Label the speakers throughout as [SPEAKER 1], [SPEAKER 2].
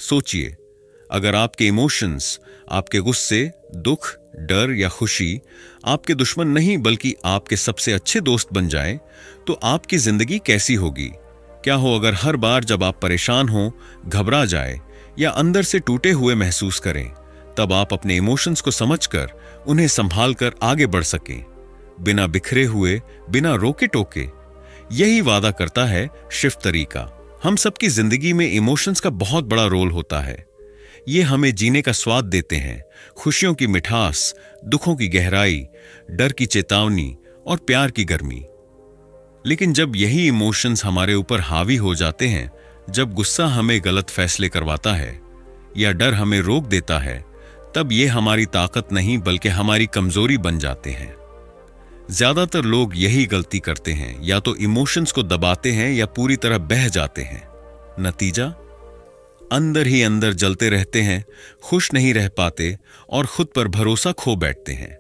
[SPEAKER 1] सोचिए, अगर आपके इमोशंस, आपके गुस्से, दुख, डर या खुशी आपके दुश्मन नहीं बल्कि आपके सबसे अच्छे दोस्त बन जाएं, तो आपकी जिंदगी कैसी होगी? क्या हो अगर हर बार जब आप परेशान हो, घबरा जाए या अंदर से टूटे हुए महसूस करें, तब आप अपने इमोशंस को समझकर उन्हें संभाल कर आगे बढ़ सकें, बिना बिखरे हुए, बिना रोके टोके। यही वादा करता है शिफ्ट तरीका। हम सबकी जिंदगी में इमोशंस का बहुत बड़ा रोल होता है। ये हमें जीने का स्वाद देते हैं, खुशियों की मिठास, दुखों की गहराई, डर की चेतावनी और प्यार की गर्मी। लेकिन जब यही इमोशंस हमारे ऊपर हावी हो जाते हैं, जब गुस्सा हमें गलत फैसले करवाता है या डर हमें रोक देता है, तब ये हमारी ताकत नहीं बल्कि हमारी कमजोरी बन जाते हैं। ज्यादातर लोग यही गलती करते हैं, या तो इमोशंस को दबाते हैं या पूरी तरह बह जाते हैं। नतीजा, अंदर ही अंदर जलते रहते हैं, खुश नहीं रह पाते और खुद पर भरोसा खो बैठते हैं।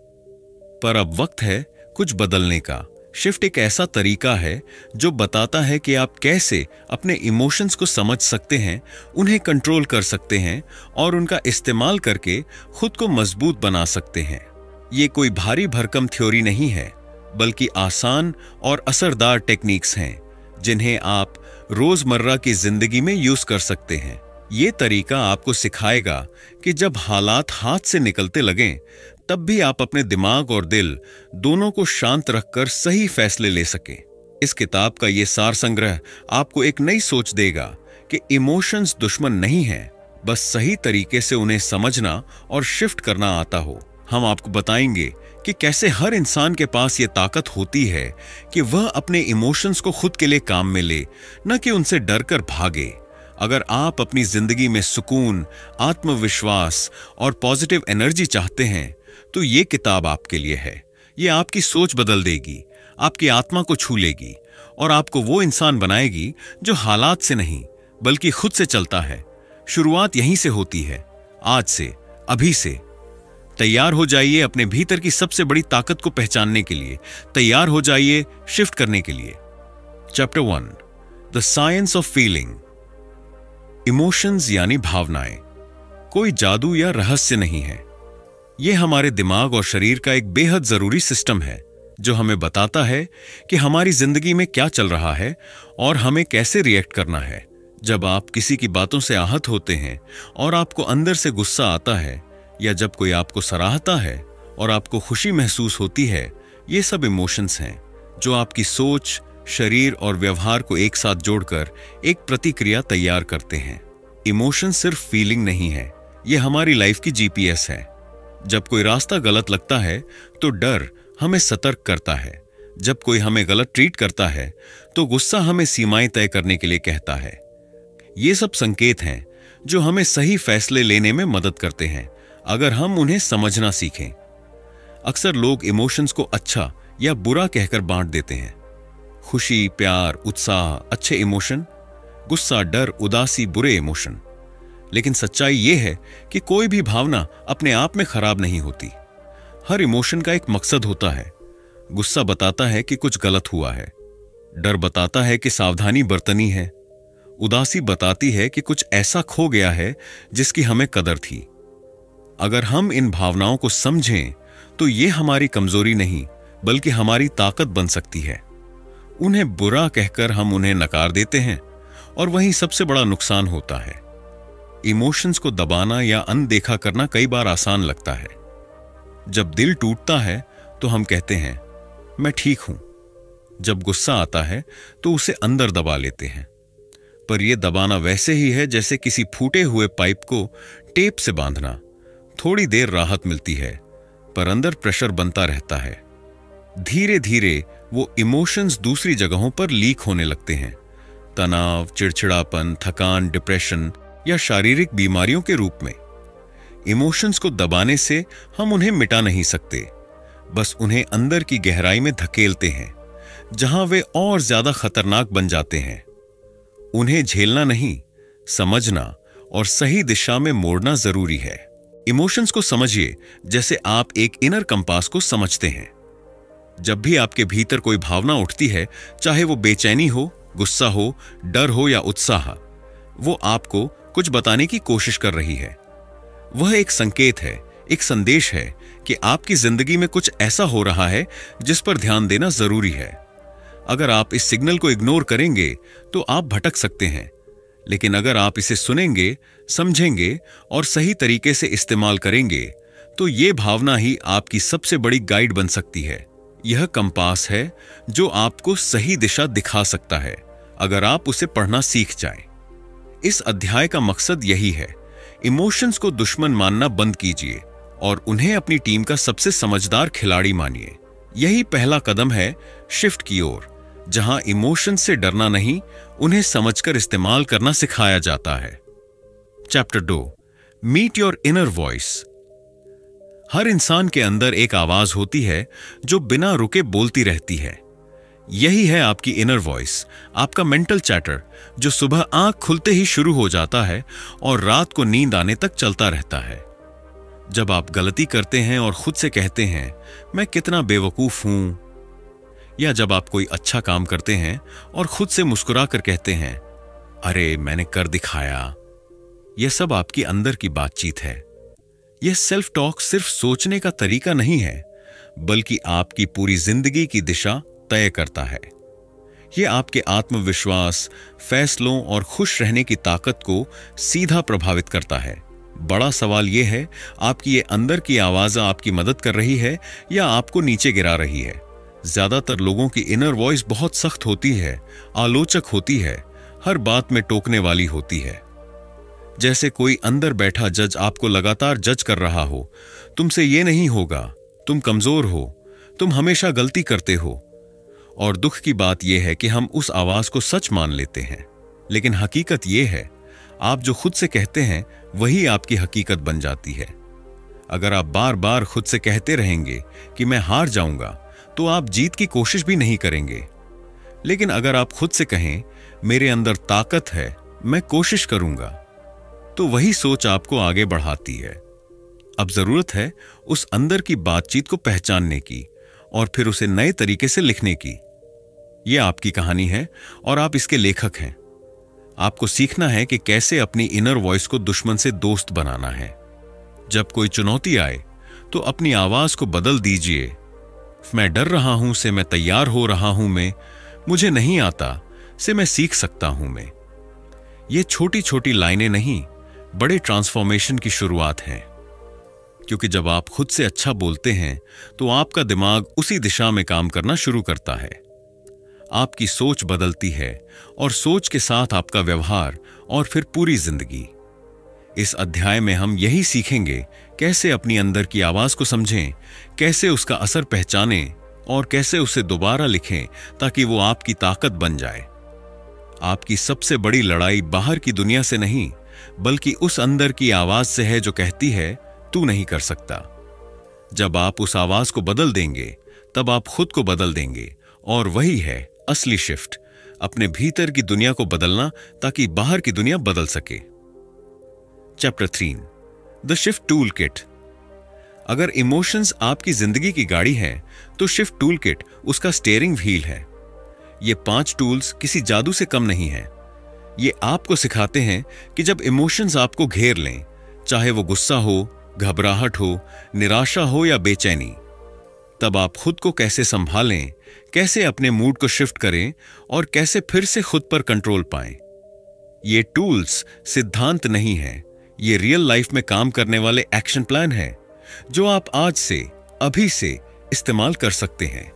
[SPEAKER 1] पर अब वक्त है कुछ बदलने का। शिफ्ट एक ऐसा तरीका है जो बताता है कि आप कैसे अपने इमोशंस को समझ सकते हैं, उन्हें कंट्रोल कर सकते हैं और उनका इस्तेमाल करके खुद को मजबूत बना सकते हैं। ये कोई भारी भरकम थ्योरी नहीं है, बल्कि आसान और असरदार टेक्निक्स हैं जिन्हें आप रोजमर्रा की जिंदगी में यूज कर सकते हैं। ये तरीका आपको सिखाएगा कि जब हालात हाथ से निकलते लगें, तब भी आप अपने दिमाग और दिल दोनों को शांत रखकर सही फैसले ले सकें। इस किताब का ये सार संग्रह आपको एक नई सोच देगा कि इमोशंस दुश्मन नहीं हैं, बस सही तरीके से उन्हें समझना और शिफ्ट करना आता हो। हम आपको बताएंगे कि कैसे हर इंसान के पास ये ताकत होती है कि वह अपने इमोशंस को खुद के लिए काम में ले, न कि उनसे डर कर भागे। अगर आप अपनी जिंदगी में सुकून, आत्मविश्वास और पॉजिटिव एनर्जी चाहते हैं, तो ये किताब आपके लिए है। ये आपकी सोच बदल देगी, आपकी आत्मा को छू लेगी और आपको वो इंसान बनाएगी जो हालात से नहीं बल्कि खुद से चलता है। शुरुआत यहीं से होती है, आज से, अभी से। तैयार हो जाइए अपने भीतर की सबसे बड़ी ताकत को पहचानने के लिए। तैयार हो जाइए शिफ्ट करने के लिए। Chapter 1, the science of feeling. Emotions यानी भावनाएं कोई जादू या रहस्य नहीं है। यह हमारे दिमाग और शरीर का एक बेहद जरूरी सिस्टम है जो हमें बताता है कि हमारी जिंदगी में क्या चल रहा है और हमें कैसे रिएक्ट करना है। जब आप किसी की बातों से आहत होते हैं और आपको अंदर से गुस्सा आता है, या जब कोई आपको सराहता है और आपको खुशी महसूस होती है, ये सब इमोशंस हैं जो आपकी सोच, शरीर और व्यवहार को एक साथ जोड़कर एक प्रतिक्रिया तैयार करते हैं। इमोशन सिर्फ फीलिंग नहीं है, ये हमारी लाइफ की जीपीएस है। जब कोई रास्ता गलत लगता है तो डर हमें सतर्क करता है। जब कोई हमें गलत ट्रीट करता है तो गुस्सा हमें सीमाएं तय करने के लिए कहता है। ये सब संकेत हैं जो हमें सही फैसले लेने में मदद करते हैं, अगर हम उन्हें समझना सीखें। अक्सर लोग इमोशंस को अच्छा या बुरा कहकर बांट देते हैं। खुशी, प्यार, उत्साह अच्छे इमोशन, गुस्सा, डर, उदासी बुरे इमोशन। लेकिन सच्चाई यह है कि कोई भी भावना अपने आप में खराब नहीं होती। हर इमोशन का एक मकसद होता है। गुस्सा बताता है कि कुछ गलत हुआ है, डर बताता है कि सावधानी बरतनी है, उदासी बताती है कि कुछ ऐसा खो गया है जिसकी हमें कदर थी। अगर हम इन भावनाओं को समझें तो ये हमारी कमजोरी नहीं बल्कि हमारी ताकत बन सकती है। उन्हें बुरा कहकर हम उन्हें नकार देते हैं और वहीं सबसे बड़ा नुकसान होता है। इमोशंस को दबाना या अनदेखा करना कई बार आसान लगता है। जब दिल टूटता है तो हम कहते हैं मैं ठीक हूं। जब गुस्सा आता है तो उसे अंदर दबा लेते हैं। पर यह दबाना वैसे ही है जैसे किसी फूटे हुए पाइप को टेप से बांधना। थोड़ी देर राहत मिलती है, पर अंदर प्रेशर बनता रहता है। धीरे धीरे वो इमोशंस दूसरी जगहों पर लीक होने लगते हैं। तनाव, चिड़चिड़ापन, थकान, डिप्रेशन या शारीरिक बीमारियों के रूप में। इमोशंस को दबाने से हम उन्हें मिटा नहीं सकते, बस उन्हें अंदर की गहराई में धकेलते हैं, जहां वे और ज्यादा खतरनाक बन जाते हैं। उन्हें झेलना नहीं, समझना और सही दिशा में मोड़ना जरूरी है। इमोशंस को समझिए जैसे आप एक इनर कंपास को समझते हैं। जब भी आपके भीतर कोई भावना उठती है, चाहे वो बेचैनी हो, गुस्सा हो, डर हो या उत्साह, वो आपको कुछ बताने की कोशिश कर रही है। वह एक संकेत है, एक संदेश है कि आपकी जिंदगी में कुछ ऐसा हो रहा है जिस पर ध्यान देना जरूरी है। अगर आप इस सिग्नल को इग्नोर करेंगे तो आप भटक सकते हैं, लेकिन अगर आप इसे सुनेंगे, समझेंगे और सही तरीके से इस्तेमाल करेंगे तो ये भावना ही आपकी सबसे बड़ी गाइड बन सकती है। यह कंपास है जो आपको सही दिशा दिखा सकता है अगर आप उसे पढ़ना सीख जाएं। इस अध्याय का मकसद यही है, इमोशंस को दुश्मन मानना बंद कीजिए और उन्हें अपनी टीम का सबसे समझदार खिलाड़ी मानिए। यही पहला कदम है शिफ्ट की ओर, जहां इमोशंस से डरना नहीं, उन्हें समझकर इस्तेमाल करना सिखाया जाता है। Chapter 2, meet your inner voice. हर इंसान के अंदर एक आवाज होती है जो बिना रुके बोलती रहती है। यही है आपकी इनर वॉइस, आपका मेंटल चैटर, जो सुबह आंख खुलते ही शुरू हो जाता है और रात को नींद आने तक चलता रहता है। जब आप गलती करते हैं और खुद से कहते हैं मैं कितना बेवकूफ हूं, या जब आप कोई अच्छा काम करते हैं और खुद से मुस्कुरा कर कहते हैं अरे मैंने कर दिखाया, यह सब आपकी अंदर की बातचीत है। यह सेल्फ टॉक सिर्फ सोचने का तरीका नहीं है, बल्कि आपकी पूरी जिंदगी की दिशा तय करता है। यह आपके आत्मविश्वास, फैसलों और खुश रहने की ताकत को सीधा प्रभावित करता है। बड़ा सवाल यह है, आपकी ये अंदर की आवाज आपकी मदद कर रही है या आपको नीचे गिरा रही है। ज्यादातर लोगों की इनर वॉइस बहुत सख्त होती है, आलोचक होती है, हर बात में टोकने वाली होती है। जैसे कोई अंदर बैठा जज आपको लगातार जज कर रहा हो, तुमसे ये नहीं होगा, तुम कमजोर हो, तुम हमेशा गलती करते हो। और दुख की बात यह है कि हम उस आवाज को सच मान लेते हैं, लेकिन हकीकत यह है आप जो खुद से कहते हैं वही आपकी हकीकत बन जाती है। अगर आप बार बार खुद से कहते रहेंगे कि मैं हार जाऊंगा, तो आप जीत की कोशिश भी नहीं करेंगे। लेकिन अगर आप खुद से कहें मेरे अंदर ताकत है, मैं कोशिश करूंगा, तो वही सोच आपको आगे बढ़ाती है। अब जरूरत है उस अंदर की बातचीत को पहचानने की और फिर उसे नए तरीके से लिखने की। यह आपकी कहानी है और आप इसके लेखक हैं। आपको सीखना है कि कैसे अपनी इनर वॉइस को दुश्मन से दोस्त बनाना है। जब कोई चुनौती आए तो अपनी आवाज को बदल दीजिए। मैं डर रहा हूं से मैं तैयार हो रहा हूं, मैं मुझे नहीं आता से मैं सीख सकता हूं मैं। ये छोटी छोटी लाइनें नहीं, बड़े ट्रांसफॉर्मेशन की शुरुआत है। क्योंकि जब आप खुद से अच्छा बोलते हैं तो आपका दिमाग उसी दिशा में काम करना शुरू करता है। आपकी सोच बदलती है और सोच के साथ आपका व्यवहार और फिर पूरी जिंदगी। इस अध्याय में हम यही सीखेंगे, कैसे अपनी अंदर की आवाज को समझें, कैसे उसका असर पहचानें और कैसे उसे दोबारा लिखें ताकि वो आपकी ताकत बन जाए। आपकी सबसे बड़ी लड़ाई बाहर की दुनिया से नहीं, बल्कि उस अंदर की आवाज से है जो कहती है तू नहीं कर सकता। जब आप उस आवाज को बदल देंगे तब आप खुद को बदल देंगे, और वही है असली शिफ्ट, अपने भीतर की दुनिया को बदलना ताकि बाहर की दुनिया बदल सके। Chapter 3, the shift tool kit. अगर इमोशंस आपकी जिंदगी की गाड़ी है तो शिफ्ट टूल किट उसका स्टीयरिंग व्हील है। ये 5 टूल्स किसी जादू से कम नहीं है। ये आपको सिखाते हैं कि जब इमोशंस आपको घेर लें, चाहे वो गुस्सा हो, घबराहट हो, निराशा हो या बेचैनी, तब आप खुद को कैसे संभालें, कैसे अपने मूड को शिफ्ट करें और कैसे फिर से खुद पर कंट्रोल पाएं। ये टूल्स सिद्धांत नहीं है, ये रियल लाइफ में काम करने वाले एक्शन प्लान है जो आप आज से, अभी से इस्तेमाल कर सकते हैं।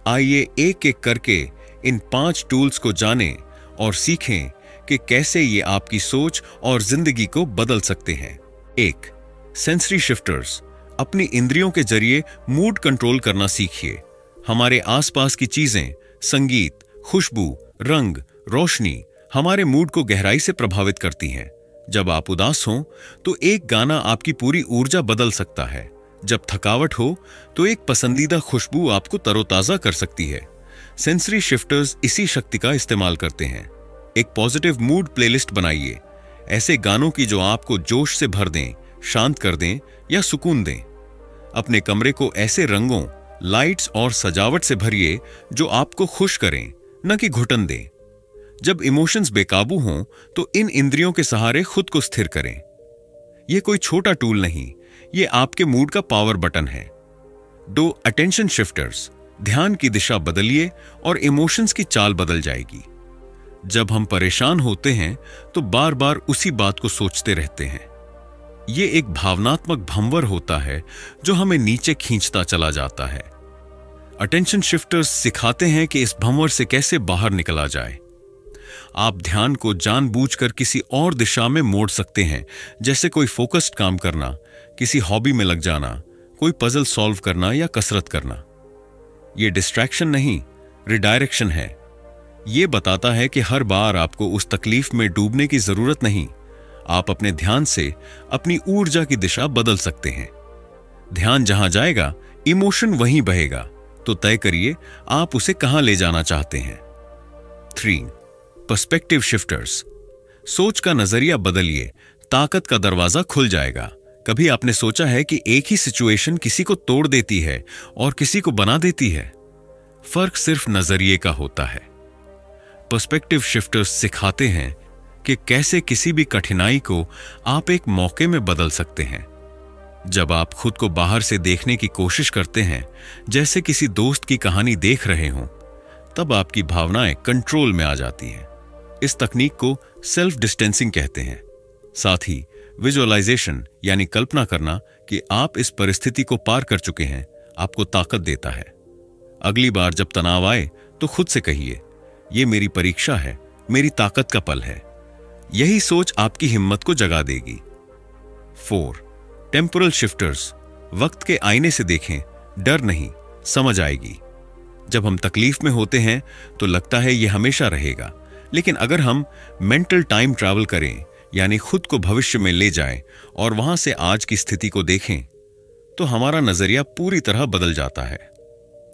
[SPEAKER 1] आइए एक एक करके इन 5 टूल्स को जानें और सीखें कि कैसे ये आपकी सोच और जिंदगी को बदल सकते हैं। 1, सेंसरी शिफ्टर्स। अपनी इंद्रियों के जरिए मूड कंट्रोल करना सीखिए। हमारे आसपास की चीजें, संगीत, खुशबू, रंग, रोशनी हमारे मूड को गहराई से प्रभावित करती हैं। जब आप उदास हों तो एक गाना आपकी पूरी ऊर्जा बदल सकता है। जब थकावट हो तो एक पसंदीदा खुशबू आपको तरोताजा कर सकती है। सेंसरी शिफ्टर्स इसी शक्ति का इस्तेमाल करते हैं। एक पॉजिटिव मूड प्लेलिस्ट बनाइए, ऐसे गानों की जो आपको जोश से भर दें, शांत कर दें या सुकून दें। अपने कमरे को ऐसे रंगों, लाइट्स और सजावट से भरिए जो आपको खुश करें, न कि घुटन दें। जब इमोशंस बेकाबू हों तो इन इंद्रियों के सहारे खुद को स्थिर करें। यह कोई छोटा टूल नहीं, यह आपके मूड का पावर बटन है। 2 अटेंशन शिफ्टर्स। ध्यान की दिशा बदलिए और इमोशंस की चाल बदल जाएगी। जब हम परेशान होते हैं तो बार बार उसी बात को सोचते रहते हैं। यह एक भावनात्मक भंवर होता है जो हमें नीचे खींचता चला जाता है। अटेंशन शिफ्टर्स सिखाते हैं कि इस भंवर से कैसे बाहर निकला जाए। आप ध्यान को जानबूझकर किसी और दिशा में मोड़ सकते हैं, जैसे कोई फोकस्ड काम करना, किसी हॉबी में लग जाना, कोई पजल सॉल्व करना या कसरत करना। यह डिस्ट्रैक्शन नहीं, रिडायरेक्शन है। यह बताता है कि हर बार आपको उस तकलीफ में डूबने की जरूरत नहीं। आप अपने ध्यान से अपनी ऊर्जा की दिशा बदल सकते हैं। ध्यान जहां जाएगा, इमोशन वहीं बहेगा। तो तय करिए आप उसे कहां ले जाना चाहते हैं। 3 पर्सपेक्टिव शिफ्टर्स। सोच का नजरिया बदलिए, ताकत का दरवाजा खुल जाएगा। कभी आपने सोचा है कि एक ही सिचुएशन किसी को तोड़ देती है और किसी को बना देती है? फर्क सिर्फ नजरिए का होता है। पर्सपेक्टिव शिफ्टर्स सिखाते हैं कि कैसे किसी भी कठिनाई को आप एक मौके में बदल सकते हैं। जब आप खुद को बाहर से देखने की कोशिश करते हैं, जैसे किसी दोस्त की कहानी देख रहे हों, तब आपकी भावनाएं कंट्रोल में आ जाती हैं। इस तकनीक को सेल्फ डिस्टेंसिंग कहते हैं। साथ ही विजुअलाइजेशन यानी कल्पना करना कि आप इस परिस्थिति को पार कर चुके हैं, आपको ताकत देता है। अगली बार जब तनाव आए तो खुद से कहिए, यह मेरी परीक्षा है, मेरी ताकत का पल है। यही सोच आपकी हिम्मत को जगा देगी। 4 टेम्पोरल शिफ्टर्स। वक्त के आईने से देखें, डर नहीं, समझ आएगी। जब हम तकलीफ में होते हैं तो लगता है यह हमेशा रहेगा, लेकिन अगर हम मेंटल टाइम ट्रैवल करें, यानी खुद को भविष्य में ले जाएं और वहां से आज की स्थिति को देखें, तो हमारा नजरिया पूरी तरह बदल जाता है।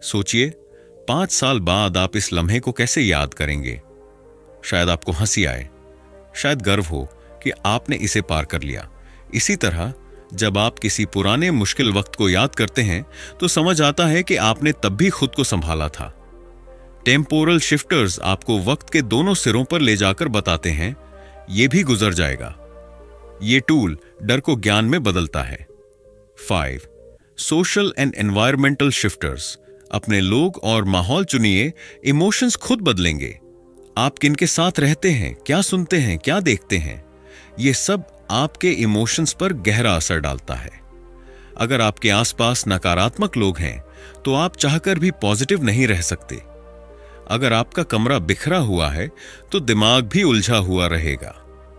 [SPEAKER 1] सोचिए, 5 साल बाद आप इस लम्हे को कैसे याद करेंगे? शायद आपको हंसी आए, शायद गर्व हो कि आपने इसे पार कर लिया। इसी तरह जब आप किसी पुराने मुश्किल वक्त को याद करते हैं तो समझ आता है कि आपने तब भी खुद को संभाला था। टेम्पोरल शिफ्टर्स आपको वक्त के दोनों सिरों पर ले जाकर बताते हैं, यह भी गुजर जाएगा। यह टूल डर को ज्ञान में बदलता है। 5 सोशल एंड एनवायरमेंटल शिफ्टर्स। अपने लोग और माहौल चुनिए, इमोशंस खुद बदलेंगे। आप किनके साथ रहते हैं, क्या सुनते हैं, क्या देखते हैं, यह सब आपके इमोशंस पर गहरा असर डालता है। अगर आपके आसपास नकारात्मक लोग हैं तो आप चाहकर भी पॉजिटिव नहीं रह सकते। अगर आपका कमरा बिखरा हुआ है तो दिमाग भी उलझा हुआ रहेगा।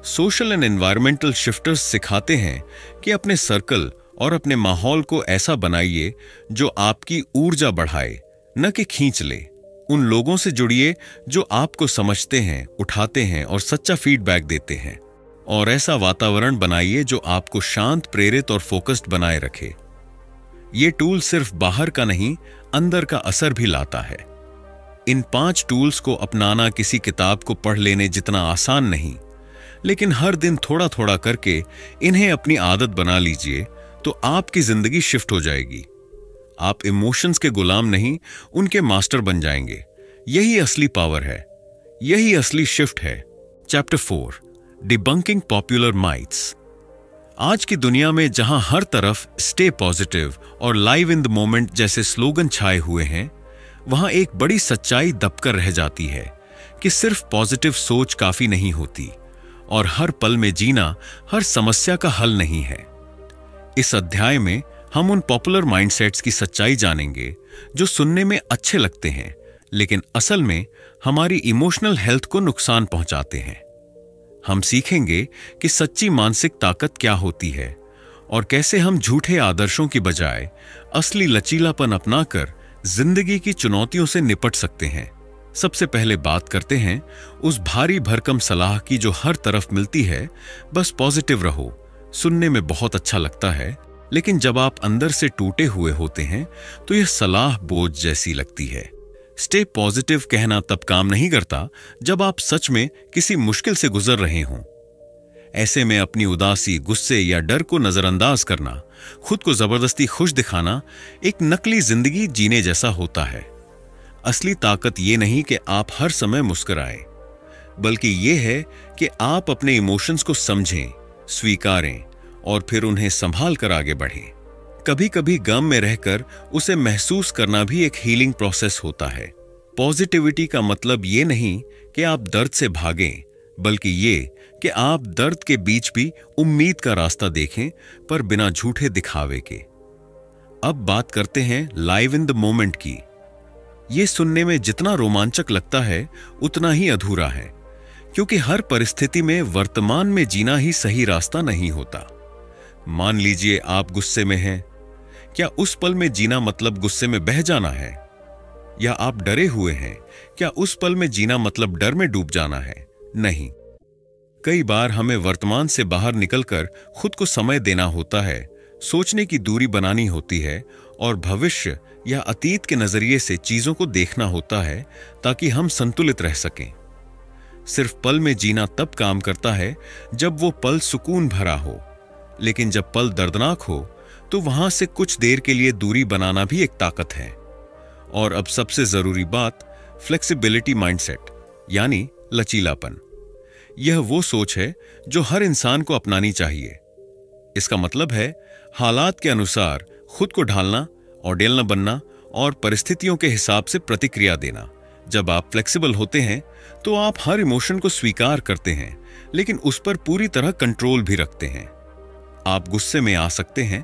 [SPEAKER 1] सोशल एंड एनवायरमेंटल शिफ्टर्स सिखाते हैं कि अपने सर्कल और अपने माहौल को ऐसा बनाइए जो आपकी ऊर्जा बढ़ाए, न कि खींच ले। उन लोगों से जुड़िए जो आपको समझते हैं, उठाते हैं और सच्चा फीडबैक देते हैं। और ऐसा वातावरण बनाइए जो आपको शांत, प्रेरित और फोकस्ड बनाए रखे। ये टूल सिर्फ बाहर का नहीं, अंदर का असर भी लाता है। इन 5 टूल्स को अपनाना किसी किताब को पढ़ लेने जितना आसान नहीं, लेकिन हर दिन थोड़ा थोड़ा करके इन्हें अपनी आदत बना लीजिए तो आपकी जिंदगी शिफ्ट हो जाएगी। आप इमोशंस के गुलाम नहीं, उनके मास्टर बन जाएंगे। यही असली पावर है, यही असली शिफ्ट है। Chapter 4 debunking popular myths. आज की दुनिया में जहां हर तरफ स्टे पॉजिटिव और लाइव इन द मोमेंट जैसे स्लोगन छाए हुए हैं, वहां एक बड़ी सच्चाई दबकर रह जाती है कि सिर्फ पॉजिटिव सोच काफी नहीं होती और हर पल में जीना हर समस्या का हल नहीं है। इस अध्याय में हम उन पॉपुलर माइंडसेट्स की सच्चाई जानेंगे जो सुनने में अच्छे लगते हैं लेकिन असल में हमारी इमोशनल हेल्थ को नुकसान पहुंचाते हैं। हम सीखेंगे कि सच्ची मानसिक ताकत क्या होती है और कैसे हम झूठे आदर्शों की बजाय असली लचीलापन अपनाकर जिंदगी की चुनौतियों से निपट सकते हैं। सबसे पहले बात करते हैं उस भारी भरकम सलाह की जो हर तरफ मिलती है, बस पॉजिटिव रहो। सुनने में बहुत अच्छा लगता है, लेकिन जब आप अंदर से टूटे हुए होते हैं तो यह सलाह बोझ जैसी लगती है। स्टे पॉजिटिव कहना तब काम नहीं करता जब आप सच में किसी मुश्किल से गुजर रहे हों। ऐसे में अपनी उदासी, गुस्से या डर को नजरअंदाज करना, खुद को जबरदस्ती खुश दिखाना एक नकली जिंदगी जीने जैसा होता है। असली ताकत ये नहीं कि आप हर समय मुस्कुराएं, बल्कि ये है कि आप अपने इमोशंस को समझें, स्वीकारें और फिर उन्हें संभाल कर आगे बढ़ें। कभी कभी गम में रहकर उसे महसूस करना भी एक हीलिंग प्रोसेस होता है। पॉजिटिविटी का मतलब ये नहीं कि आप दर्द से भागें, बल्कि ये कि आप दर्द के बीच भी उम्मीद का रास्ता देखें, पर बिना झूठे दिखावे के। अब बात करते हैं लाइव इन द मोमेंट की। ये सुनने में जितना रोमांचक लगता है उतना ही अधूरा है, क्योंकि हर परिस्थिति में वर्तमान में जीना ही सही रास्ता नहीं होता। मान लीजिए आप गुस्से में हैं, क्या उस पल में जीना मतलब गुस्से में बह जाना है? या आप डरे हुए हैं, क्या उस पल में जीना मतलब डर में डूब जाना है? नहीं। कई बार हमें वर्तमान से बाहर निकलकर खुद को समय देना होता है, सोचने की दूरी बनानी होती है और भविष्य या अतीत के नजरिए से चीजों को देखना होता है, ताकि हम संतुलित रह सकें। सिर्फ पल में जीना तब काम करता है जब वो पल सुकून भरा हो, लेकिन जब पल दर्दनाक हो तो वहां से कुछ देर के लिए दूरी बनाना भी एक ताकत है। और अब सबसे जरूरी बात, फ्लेक्सिबिलिटी माइंडसेट, यानी लचीलापन। यह वो सोच है जो हर इंसान को अपनानी चाहिए। इसका मतलब है हालात के अनुसार खुद को ढालना, ऑडियल न बनना और परिस्थितियों के हिसाब से प्रतिक्रिया देना। जब आप फ्लेक्सिबल होते हैं तो आप हर इमोशन को स्वीकार करते हैं, लेकिन उस पर पूरी तरह कंट्रोल भी रखते हैं। आप गुस्से में आ सकते हैं,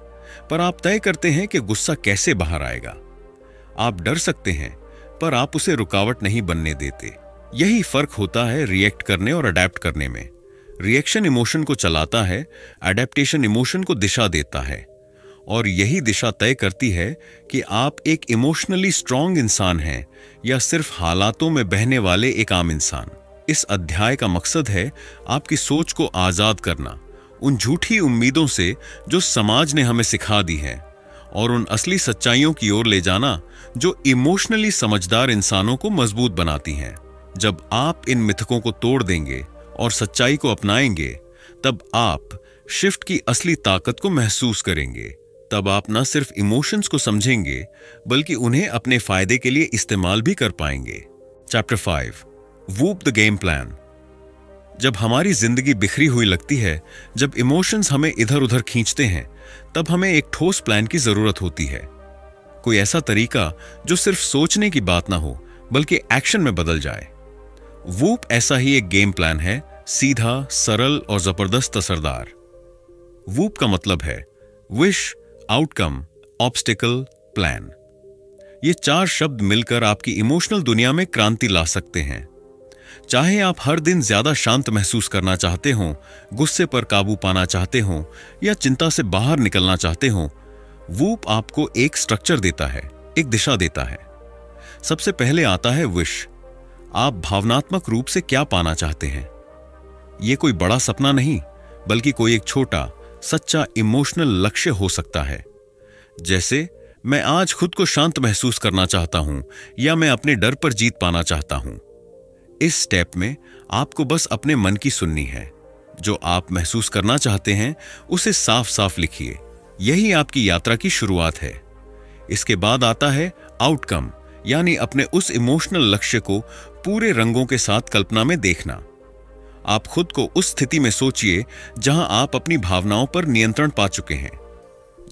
[SPEAKER 1] पर आप तय करते हैं कि गुस्सा कैसे बाहर आएगा। आप डर सकते हैं, पर आप उसे रुकावट नहीं बनने देते। यही फर्क होता है रिएक्ट करने और अडेप्ट करने में। रिएक्शन इमोशन को चलाता है, अडेप्टेशन इमोशन को दिशा देता है, और यही दिशा तय करती है कि आप एक इमोशनली स्ट्रांग इंसान हैं या सिर्फ हालातों में बहने वाले एक आम इंसान। इस अध्याय का मकसद है आपकी सोच को आजाद करना उन झूठी उम्मीदों से जो समाज ने हमें सिखा दी है, और उन असली सच्चाइयों की ओर ले जाना जो इमोशनली समझदार इंसानों को मजबूत बनाती हैं। जब आप इन मिथकों को तोड़ देंगे और सच्चाई को अपनाएंगे, तब आप शिफ्ट की असली ताकत को महसूस करेंगे। तब आप न सिर्फ इमोशंस को समझेंगे, बल्कि उन्हें अपने फायदे के लिए इस्तेमाल भी कर पाएंगे। Chapter 5, whoop the game plan. जब हमारी जिंदगी बिखरी हुई लगती है, जब इमोशंस हमें इधर उधर खींचते हैं, तब हमें एक ठोस प्लान की जरूरत होती है। कोई ऐसा तरीका जो सिर्फ सोचने की बात ना हो, बल्कि एक्शन में बदल जाए। वूप ऐसा ही एक गेम प्लान है, सीधा, सरल और जबरदस्त असरदार। वूप का मतलब है विश, आउटकम, ऑब्स्टिकल, प्लान। ये 4 शब्द मिलकर आपकी इमोशनल दुनिया में क्रांति ला सकते हैं। चाहे आप हर दिन ज्यादा शांत महसूस करना चाहते हो, गुस्से पर काबू पाना चाहते हो या चिंता से बाहर निकलना चाहते हो, वूप आपको एक स्ट्रक्चर देता है, एक दिशा देता है। सबसे पहले आता है विश। आप भावनात्मक रूप से क्या पाना चाहते हैं? यह कोई बड़ा सपना नहीं, बल्कि कोई एक छोटा, सच्चा इमोशनल लक्ष्य हो सकता है। जैसे, मैं आज खुद को शांत महसूस करना चाहता हूं, या मैं अपने डर पर जीत पाना चाहता हूं। इस स्टेप में आपको बस अपने मन की सुननी है। जो आप महसूस करना चाहते हैं उसे साफ साफ लिखिए। यही आपकी यात्रा की शुरुआत है। इसके बाद आता है आउटकम, यानी अपने उस इमोशनल लक्ष्य को पूरे रंगों के साथ कल्पना में देखना। आप खुद को उस स्थिति में सोचिए जहां आप अपनी भावनाओं पर नियंत्रण पा चुके हैं,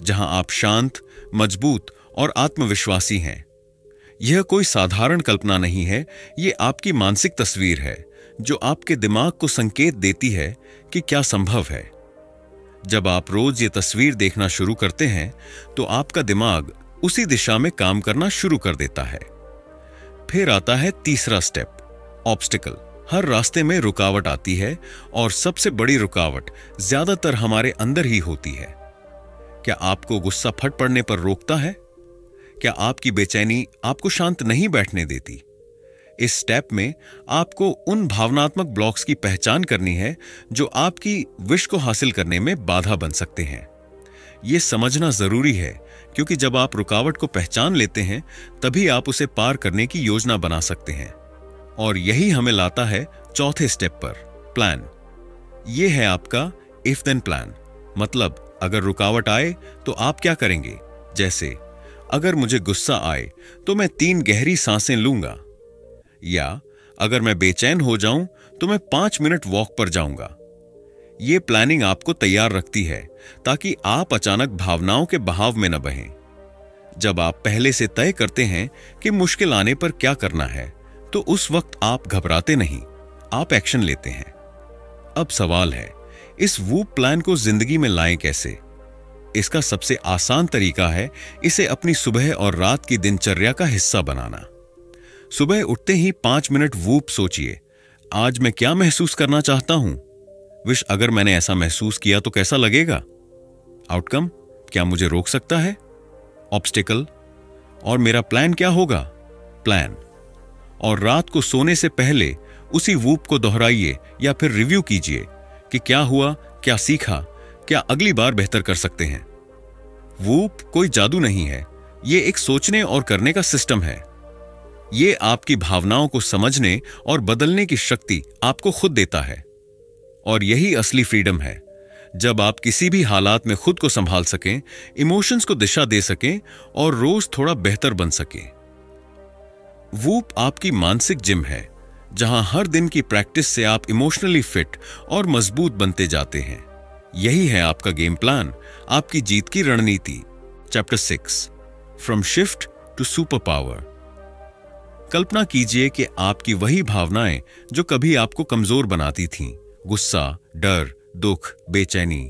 [SPEAKER 1] जहां आप शांत, मजबूत और आत्मविश्वासी हैं। यह कोई साधारण कल्पना नहीं है, यह आपकी मानसिक तस्वीर है जो आपके दिमाग को संकेत देती है कि क्या संभव है। जब आप रोज ये तस्वीर देखना शुरू करते हैं, तो आपका दिमाग उसी दिशा में काम करना शुरू कर देता है। फिर आता है तीसरा स्टेप, ऑब्स्टिकल। हर रास्ते में रुकावट आती है, और सबसे बड़ी रुकावट ज्यादातर हमारे अंदर ही होती है। क्या आपको गुस्सा फट पड़ने पर रोकता है? क्या आपकी बेचैनी आपको शांत नहीं बैठने देती? इस स्टेप में आपको उन भावनात्मक ब्लॉक्स की पहचान करनी है जो आपकी विश को हासिल करने में बाधा बन सकते हैं। यह समझना जरूरी है, क्योंकि जब आप रुकावट को पहचान लेते हैं, तभी आप उसे पार करने की योजना बना सकते हैं। और यही हमें लाता है चौथे स्टेप पर, प्लान। यह है आपका इफ देन प्लान। मतलब, अगर रुकावट आए तो आप क्या करेंगे? जैसे, अगर मुझे गुस्सा आए तो मैं 3 गहरी सांसें लूंगा, या अगर मैं बेचैन हो जाऊं तो मैं 5 मिनट वॉक पर जाऊंगा। ये प्लानिंग आपको तैयार रखती है ताकि आप अचानक भावनाओं के बहाव में न बहें। जब आप पहले से तय करते हैं कि मुश्किल आने पर क्या करना है, तो उस वक्त आप घबराते नहीं, आप एक्शन लेते हैं। अब सवाल है, इस वूप प्लान को जिंदगी में लाएं कैसे? इसका सबसे आसान तरीका है इसे अपनी सुबह और रात की दिनचर्या का हिस्सा बनाना। सुबह उठते ही 5 मिनट वूप सोचिए, आज मैं क्या महसूस करना चाहता हूं? विश अगर मैंने ऐसा महसूस किया तो कैसा लगेगा? आउटकम, क्या मुझे रोक सकता है? ऑब्स्टिकल, और मेरा प्लान क्या होगा? प्लान। और रात को सोने से पहले उसी वूप को दोहराइए या फिर रिव्यू कीजिए कि क्या हुआ, क्या सीखा, क्या अगली बार बेहतर कर सकते हैं। वूप कोई जादू नहीं है, ये एक सोचने और करने का सिस्टम है। ये आपकी भावनाओं को समझने और बदलने की शक्ति आपको खुद देता है। और यही असली फ्रीडम है, जब आप किसी भी हालात में खुद को संभाल सकें, इमोशंस को दिशा दे सकें और रोज थोड़ा बेहतर बन सकें। वूप आपकी मानसिक जिम है, जहां हर दिन की प्रैक्टिस से आप इमोशनली फिट और मजबूत बनते जाते हैं। यही है आपका गेम प्लान, आपकी जीत की रणनीति। Chapter 6, from shift to super power. कल्पना कीजिए कि आपकी वही भावनाएं जो कभी आपको कमजोर बनाती थीं, गुस्सा, डर, दुख, बेचैनी,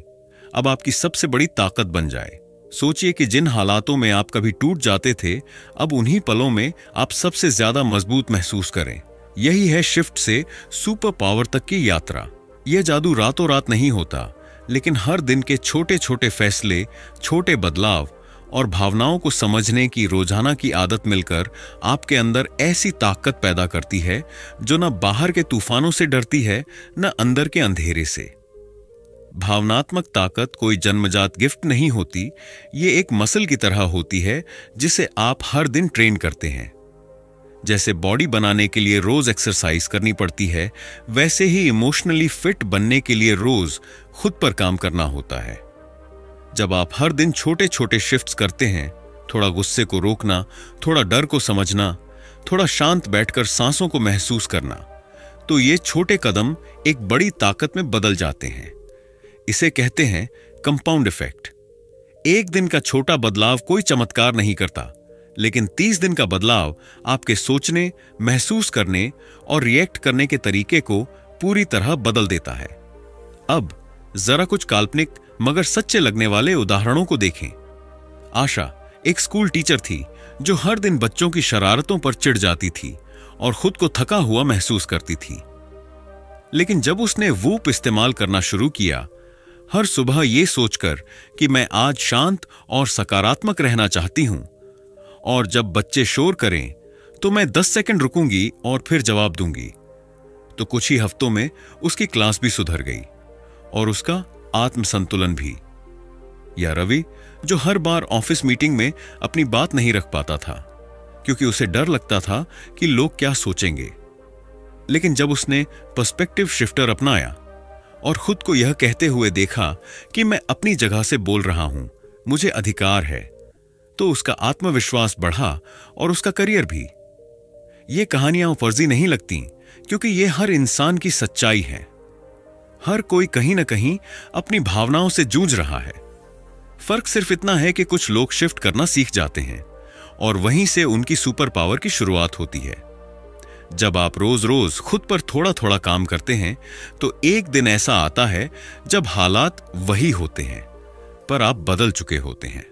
[SPEAKER 1] अब आपकी सबसे बड़ी ताकत बन जाए। सोचिए कि जिन हालातों में आप कभी टूट जाते थे, अब उन्हीं पलों में आप सबसे ज्यादा मजबूत महसूस करें। यही है शिफ्ट से सुपर पावर तक की यात्रा। यह जादू रातों रात नहीं होता, लेकिन हर दिन के छोटे छोटे फैसले, छोटे बदलाव और भावनाओं को समझने की रोजाना की आदत मिलकर आपके अंदर ऐसी ताकत पैदा करती है जो न बाहर के तूफानों से डरती है, न अंदर के अंधेरे से। भावनात्मक ताकत कोई जन्मजात गिफ्ट नहीं होती, ये एक मसल की तरह होती है जिसे आप हर दिन ट्रेन करते हैं। जैसे बॉडी बनाने के लिए रोज एक्सरसाइज करनी पड़ती है, वैसे ही इमोशनली फिट बनने के लिए रोज खुद पर काम करना होता है। जब आप हर दिन छोटे छोटे शिफ्ट्स करते हैं, थोड़ा गुस्से को रोकना, थोड़ा डर को समझना, थोड़ा शांत बैठकर सांसों को महसूस करना, तो ये छोटे कदम एक बड़ी ताकत में बदल जाते हैं। इसे कहते हैं कंपाउंड इफेक्ट। एक दिन का छोटा बदलाव कोई चमत्कार नहीं करता, लेकिन 30 दिन का बदलाव आपके सोचने, महसूस करने और रिएक्ट करने के तरीके को पूरी तरह बदल देता है। अब जरा कुछ काल्पनिक मगर सच्चे लगने वाले उदाहरणों को देखें। आशा एक स्कूल टीचर थी जो हर दिन बच्चों की शरारतों पर चिढ़ जाती थी और खुद को थका हुआ महसूस करती थी। लेकिन जब उसने वूप इस्तेमाल करना शुरू किया, हर सुबह यह सोचकर कि मैं आज शांत और सकारात्मक रहना चाहती हूं, और जब बच्चे शोर करें तो मैं 10 सेकंड रुकूंगी और फिर जवाब दूंगी, तो कुछ ही हफ्तों में उसकी क्लास भी सुधर गई और उसका आत्मसंतुलन भी। या रवि, जो हर बार ऑफिस मीटिंग में अपनी बात नहीं रख पाता था क्योंकि उसे डर लगता था कि लोग क्या सोचेंगे, लेकिन जब उसने पर्सपेक्टिव शिफ्टर अपनाया और खुद को यह कहते हुए देखा कि मैं अपनी जगह से बोल रहा हूं, मुझे अधिकार है, तो उसका आत्मविश्वास बढ़ा और उसका करियर भी। ये कहानियां फर्जी नहीं लगती, क्योंकि ये हर इंसान की सच्चाई है। हर कोई कहीं ना कहीं अपनी भावनाओं से जूझ रहा है। फर्क सिर्फ इतना है कि कुछ लोग शिफ्ट करना सीख जाते हैं और वहीं से उनकी सुपर पावर की शुरुआत होती है। जब आप रोज रोज खुद पर थोड़ा थोड़ा काम करते हैं, तो एक दिन ऐसा आता है जब हालात वही होते हैं, पर आप बदल चुके होते हैं।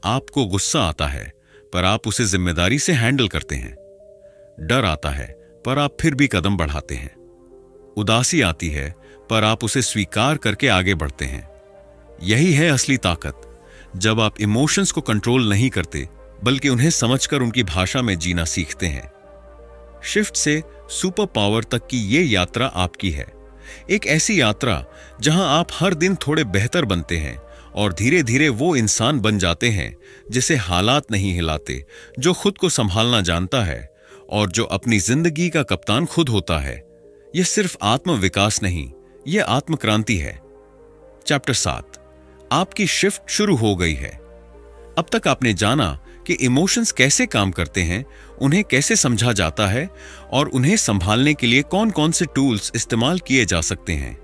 [SPEAKER 1] आपको गुस्सा आता है, पर आप उसे जिम्मेदारी से हैंडल करते हैं। डर आता है, पर आप फिर भी कदम बढ़ाते हैं। उदासी आती है, पर आप उसे स्वीकार करके आगे बढ़ते हैं। यही है असली ताकत, जब आप इमोशंस को कंट्रोल नहीं करते, बल्कि उन्हें समझकर उनकी भाषा में जीना सीखते हैं। शिफ्ट से सुपर पावर तक की ये यात्रा आपकी है, एक ऐसी यात्रा जहां आप हर दिन थोड़े बेहतर बनते हैं और धीरे धीरे वो इंसान बन जाते हैं जिसे हालात नहीं हिलाते, जो खुद को संभालना जानता है और जो अपनी जिंदगी का कप्तान खुद होता है। यह सिर्फ आत्म विकास नहीं, यह आत्म क्रांति है। चैप्टर 7, आपकी शिफ्ट शुरू हो गई है। अब तक आपने जाना कि कि इमोशंस कैसे काम करते हैं, उन्हें कैसे समझा जाता है और उन्हें संभालने के लिए कौन कौन से टूल्स इस्तेमाल किए जा सकते हैं।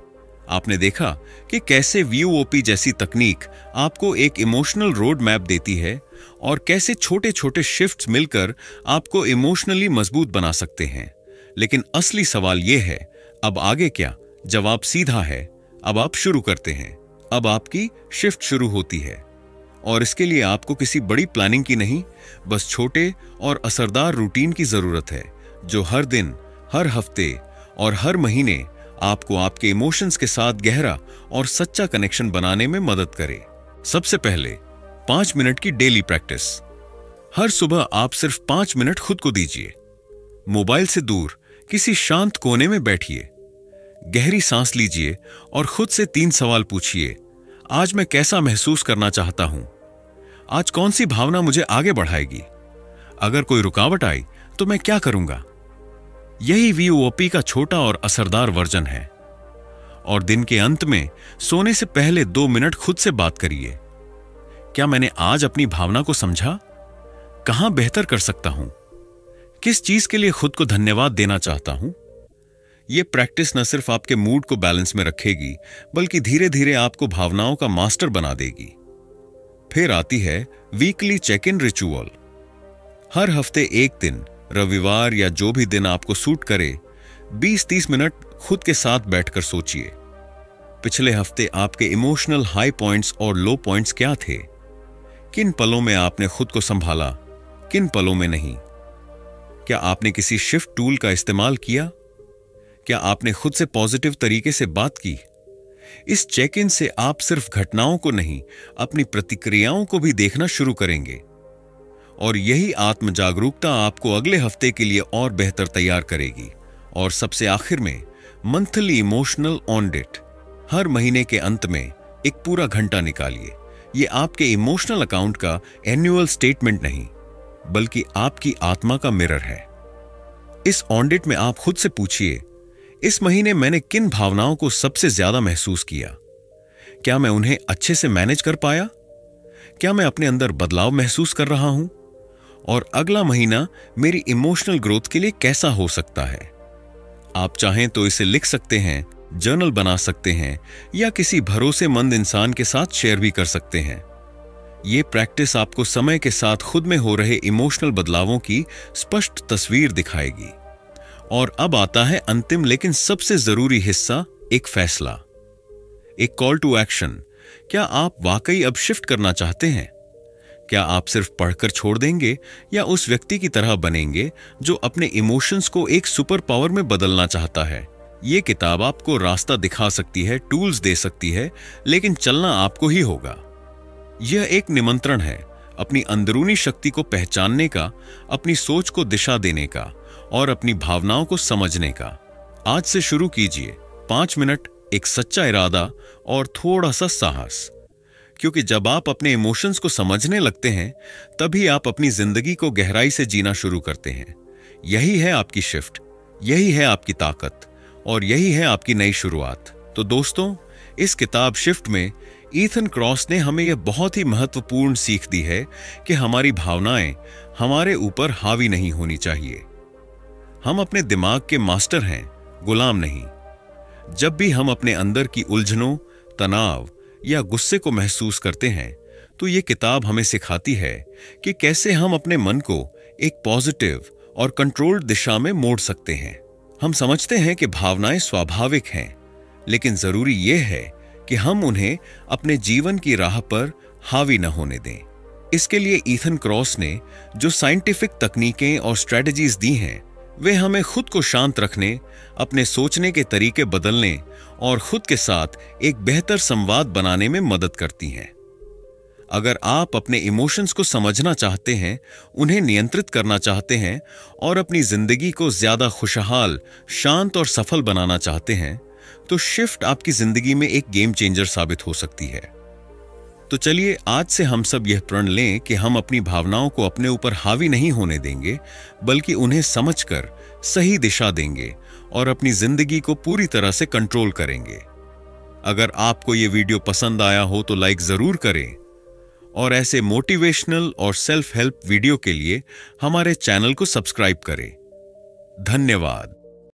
[SPEAKER 1] आपने देखा कि कैसे VOOP जैसी तकनीक आपको एक इमोशनल रोड मैप देती है और कैसे छोटे छोटे शिफ्ट्स मिलकर आपको इमोशनली मजबूत बना सकते हैं। लेकिन असली सवाल यह है, अब आगे क्या? जवाब सीधा है, अब आप शुरू करते हैं। अब आपकी शिफ्ट शुरू होती है और इसके लिए आपको किसी बड़ी प्लानिंग की नहीं, बस छोटे और असरदार रूटीन की जरूरत है जो हर दिन, हर हफ्ते और हर महीने आपको आपके इमोशंस के साथ गहरा और सच्चा कनेक्शन बनाने में मदद करे। सबसे पहले 5 मिनट की डेली प्रैक्टिस। हर सुबह आप सिर्फ 5 मिनट खुद को दीजिए। मोबाइल से दूर किसी शांत कोने में बैठिए, गहरी सांस लीजिए और खुद से 3 सवाल पूछिए। आज मैं कैसा महसूस करना चाहता हूं? आज कौन सी भावना मुझे आगे बढ़ाएगी? अगर कोई रुकावट आई तो मैं क्या करूंगा? यही VOOP का छोटा और असरदार वर्जन है। और दिन के अंत में सोने से पहले 2 मिनट खुद से बात करिए। क्या मैंने आज अपनी भावना को समझा? कहां बेहतर कर सकता हूं? किस चीज के लिए खुद को धन्यवाद देना चाहता हूं? यह प्रैक्टिस न सिर्फ आपके मूड को बैलेंस में रखेगी, बल्कि धीरे धीरे आपको भावनाओं का मास्टर बना देगी। फिर आती है वीकली चेक इन रिचुअल। हर हफ्ते एक दिन, रविवार या जो भी दिन आपको सूट करे, 20-30 मिनट खुद के साथ बैठकर सोचिए, पिछले हफ्ते आपके इमोशनल हाई पॉइंट्स और लो पॉइंट्स क्या थे? किन पलों में आपने खुद को संभाला, किन पलों में नहीं? क्या आपने किसी शिफ्ट टूल का इस्तेमाल किया? क्या आपने खुद से पॉजिटिव तरीके से बात की? इस चेक इन से आप सिर्फ घटनाओं को नहीं, अपनी प्रतिक्रियाओं को भी देखना शुरू करेंगे और यही आत्म जागरूकता आपको अगले हफ्ते के लिए और बेहतर तैयार करेगी। और सबसे आखिर में मंथली इमोशनल ऑडिट। हर महीने के अंत में एक पूरा घंटा निकालिए। यह आपके इमोशनल अकाउंट का एनुअल स्टेटमेंट नहीं, बल्कि आपकी आत्मा का मिरर है। इस ऑडिट में आप खुद से पूछिए, इस महीने मैंने किन भावनाओं को सबसे ज्यादा महसूस किया? क्या मैं उन्हें अच्छे से मैनेज कर पाया? क्या मैं अपने अंदर बदलाव महसूस कर रहा हूं? और अगला महीना मेरी इमोशनल ग्रोथ के लिए कैसा हो सकता है? आप चाहें तो इसे लिख सकते हैं, जर्नल बना सकते हैं या किसी भरोसेमंद इंसान के साथ शेयर भी कर सकते हैं। यह प्रैक्टिस आपको समय के साथ खुद में हो रहे इमोशनल बदलावों की स्पष्ट तस्वीर दिखाएगी। और अब आता है अंतिम लेकिन सबसे जरूरी हिस्सा, एक फैसला, एक कॉल टू एक्शन। क्या आप वाकई अब शिफ्ट करना चाहते हैं? क्या आप सिर्फ पढ़कर छोड़ देंगे या उस व्यक्ति की तरह बनेंगे जो अपने इमोशंस को एक सुपर पावर में बदलना चाहता है? यह किताब आपको रास्ता दिखा सकती है, टूल्स दे सकती है, लेकिन चलना आपको ही होगा। यह एक निमंत्रण है अपनी अंदरूनी शक्ति को पहचानने का, अपनी सोच को दिशा देने का और अपनी भावनाओं को समझने का। आज से शुरू कीजिए 5 मिनट, एक सच्चा इरादा और थोड़ा सा साहस। क्योंकि जब आप अपने इमोशंस को समझने लगते हैं, तभी आप अपनी जिंदगी को गहराई से जीना शुरू करते हैं। यही है आपकी शिफ्ट, यही है आपकी ताकत और यही है आपकी नई शुरुआत। तो दोस्तों, इस किताब शिफ्ट में ईथन क्रॉस ने हमें यह बहुत ही महत्वपूर्ण सीख दी है कि हमारी भावनाएं हमारे ऊपर हावी नहीं होनी चाहिए। हम अपने दिमाग के मास्टर हैं, गुलाम नहीं। जब भी हम अपने अंदर की उलझनों, तनाव या गुस्से को महसूस करते हैं, तो ये किताब हमें सिखाती है कि कैसे हम अपने मन को एक पॉजिटिव और कंट्रोल्ड दिशा में मोड़ सकते हैं। हम समझते हैं कि भावनाएं स्वाभाविक हैं, लेकिन जरूरी यह है कि हम उन्हें अपने जीवन की राह पर हावी न होने दें। इसके लिए ईथन क्रॉस ने जो साइंटिफिक तकनीकें और स्ट्रेटजीज दी हैं, वे हमें खुद को शांत रखने, अपने सोचने के तरीके बदलने और खुद के साथ एक बेहतर संवाद बनाने में मदद करती हैं। अगर आप अपने इमोशंस को समझना चाहते हैं, उन्हें नियंत्रित करना चाहते हैं और अपनी जिंदगी को ज्यादा खुशहाल, शांत और सफल बनाना चाहते हैं, तो शिफ्ट आपकी जिंदगी में एक गेम चेंजर साबित हो सकती है। तो चलिए आज से हम सब यह प्रण लें कि हम अपनी भावनाओं को अपने ऊपर हावी नहीं होने देंगे, बल्कि उन्हें समझकर सही दिशा देंगे और अपनी जिंदगी को पूरी तरह से कंट्रोल करेंगे। अगर आपको यह वीडियो पसंद आया हो तो लाइक जरूर करें और ऐसे मोटिवेशनल और सेल्फ हेल्प वीडियो के लिए हमारे चैनल को सब्सक्राइब करें। धन्यवाद।